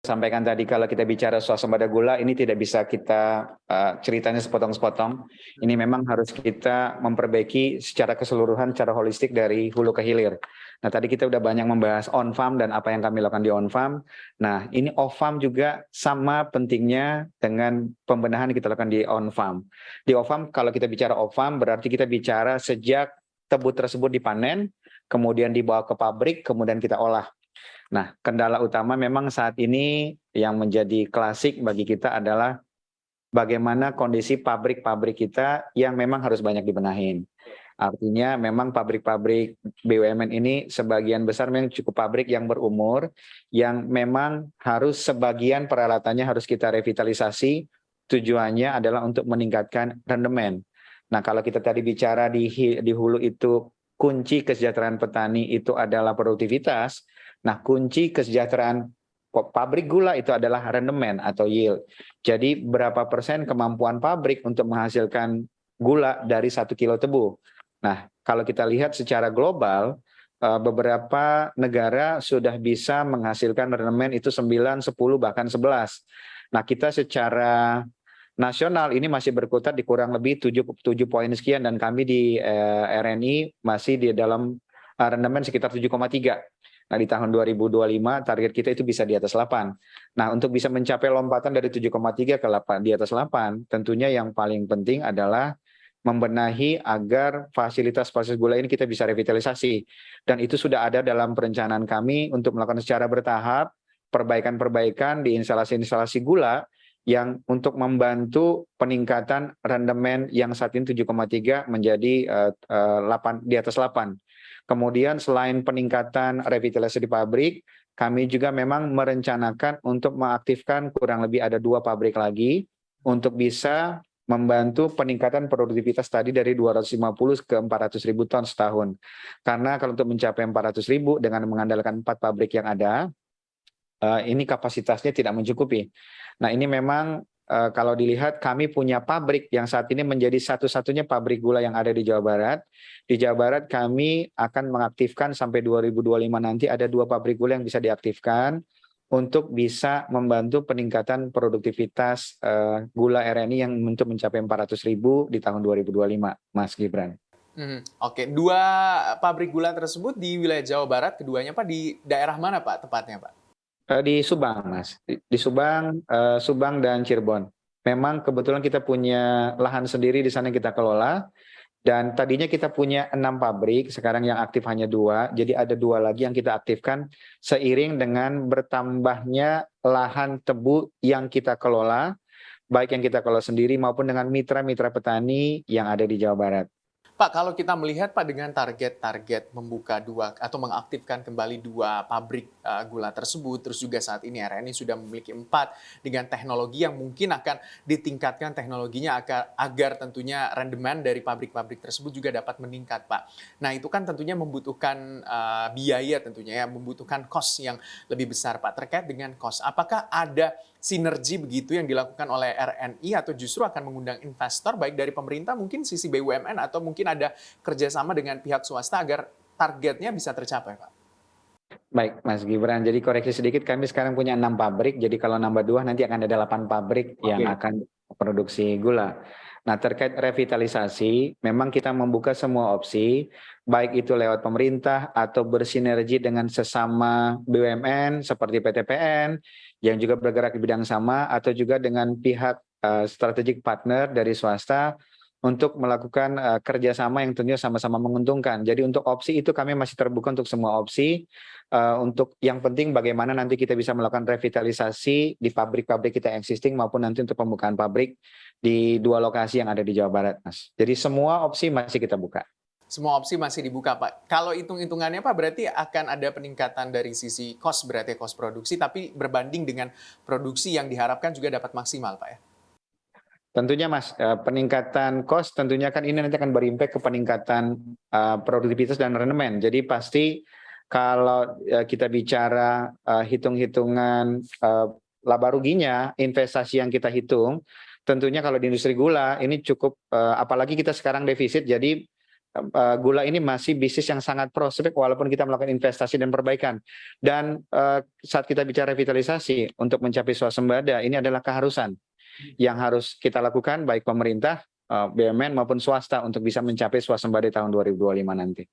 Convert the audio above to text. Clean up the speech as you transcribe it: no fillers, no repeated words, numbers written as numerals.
sampaikan tadi, kalau kita bicara swasembada gula ini tidak bisa kita ceritanya sepotong-sepotong. Ini memang harus kita memperbaiki secara keseluruhan, secara holistik dari hulu ke hilir. Nah, tadi kita udah banyak membahas on farm dan apa yang kami lakukan di on farm. Nah, ini off farm juga sama pentingnya dengan pembenahan yang kita lakukan di on farm. Di off farm, kalau kita bicara off farm berarti kita bicara sejak tebu tersebut dipanen, kemudian dibawa ke pabrik, kemudian kita olah. Nah, kendala utama memang saat ini yang menjadi klasik bagi kita adalah bagaimana kondisi pabrik-pabrik kita yang memang harus banyak dibenahin. Artinya memang pabrik-pabrik BUMN ini sebagian besar memang cukup pabrik yang berumur, yang memang harus sebagian peralatannya harus kita revitalisasi, tujuannya adalah untuk meningkatkan rendemen. Nah, kalau kita tadi bicara di hulu itu, kunci kesejahteraan petani itu adalah produktivitas. Nah, kunci kesejahteraan pabrik gula itu adalah rendemen atau yield. Jadi berapa persen kemampuan pabrik untuk menghasilkan gula dari 1 kilo tebu. Nah, kalau kita lihat secara global, beberapa negara sudah bisa menghasilkan rendemen itu 9, 10, bahkan 11. Nah, kita secara nasional ini masih berkutat di kurang lebih 7 poin sekian, dan kami di RNI masih di dalam rendemen sekitar 7,3. Nah, di tahun 2025 target kita itu bisa di atas 8. Nah, untuk bisa mencapai lompatan dari 7,3 ke 8, di atas 8, tentunya yang paling penting adalah membenahi agar fasilitas-fasilitas gula ini kita bisa revitalisasi. Dan itu sudah ada dalam perencanaan kami untuk melakukan secara bertahap perbaikan-perbaikan di instalasi-instalasi gula yang untuk membantu peningkatan rendemen yang saat ini 7,3 menjadi 8, di atas 8. Kemudian selain peningkatan revitalisasi di pabrik, kami juga memang merencanakan untuk mengaktifkan kurang lebih ada 2 pabrik lagi untuk bisa membantu peningkatan produktivitas tadi dari 250 ke 400 ribu ton setahun. Karena kalau untuk mencapai 400 ribu dengan mengandalkan 4 pabrik yang ada, ini kapasitasnya tidak mencukupi. Nah, ini memang kalau dilihat kami punya pabrik yang saat ini menjadi satu-satunya pabrik gula yang ada di Jawa Barat. Di Jawa Barat kami akan mengaktifkan sampai 2025 nanti ada 2 pabrik gula yang bisa diaktifkan untuk bisa membantu peningkatan produktivitas gula RNI yang untuk mencapai 400 ribu di tahun 2025, Mas Gibran. Oke, 2 pabrik gula tersebut di wilayah Jawa Barat, keduanya Pak di daerah mana Pak tepatnya Pak? Di Subang, Mas. Di Subang, Subang dan Cirebon. Memang kebetulan kita punya lahan sendiri di sana yang kita kelola. Dan tadinya kita punya 6 pabrik, sekarang yang aktif hanya 2. Jadi ada 2 lagi yang kita aktifkan seiring dengan bertambahnya lahan tebu yang kita kelola, baik yang kita kelola sendiri maupun dengan mitra-mitra petani yang ada di Jawa Barat. Pak, kalau kita melihat Pak dengan target membuka 2 atau mengaktifkan kembali 2 pabrik gula tersebut, terus juga saat ini RNI sudah memiliki 4 dengan teknologi yang mungkin akan ditingkatkan teknologinya agar tentunya rendemen dari pabrik-pabrik tersebut juga dapat meningkat, Pak. Nah, itu kan tentunya membutuhkan biaya tentunya ya, membutuhkan cost yang lebih besar, Pak. Terkait dengan cost, apakah ada sinergi begitu yang dilakukan oleh RNI atau justru akan mengundang investor baik dari pemerintah mungkin sisi BUMN atau mungkin ada kerjasama dengan pihak swasta agar targetnya bisa tercapai, Pak? Baik, Mas Gibran. Jadi koreksi sedikit, kami sekarang punya 6 pabrik. Jadi kalau nambah 2 nanti akan ada 8 pabrik yang akan produksi gula. Nah, terkait revitalisasi, memang kita membuka semua opsi, baik itu lewat pemerintah atau bersinergi dengan sesama BUMN seperti PTPN yang juga bergerak di bidang sama, atau juga dengan pihak strategic partner dari swasta untuk melakukan kerjasama yang tentunya sama-sama menguntungkan. Jadi untuk opsi itu kami masih terbuka untuk semua opsi. Untuk yang penting bagaimana nanti kita bisa melakukan revitalisasi di pabrik-pabrik kita yang existing maupun nanti untuk pembukaan pabrik di 2 lokasi yang ada di Jawa Barat, Mas. Jadi semua opsi masih kita buka. Semua opsi masih dibuka, Pak. Kalau hitung-hitungannya, Pak, berarti akan ada peningkatan dari sisi cost, berarti cost produksi, tapi berbanding dengan produksi yang diharapkan juga dapat maksimal, Pak ya? Tentunya, Mas, peningkatan cost tentunya kan ini nanti akan berimpact ke peningkatan produktivitas dan rendemen. Jadi pasti kalau kita bicara hitung-hitungan laba ruginya, investasi yang kita hitung, tentunya kalau di industri gula ini cukup, apalagi kita sekarang defisit, jadi gula ini masih bisnis yang sangat prospek walaupun kita melakukan investasi dan perbaikan. Dan saat kita bicara revitalisasi untuk mencapai swasembada, ini adalah keharusan yang harus kita lakukan baik pemerintah, BUMN maupun swasta untuk bisa mencapai swasembada tahun 2025 nanti.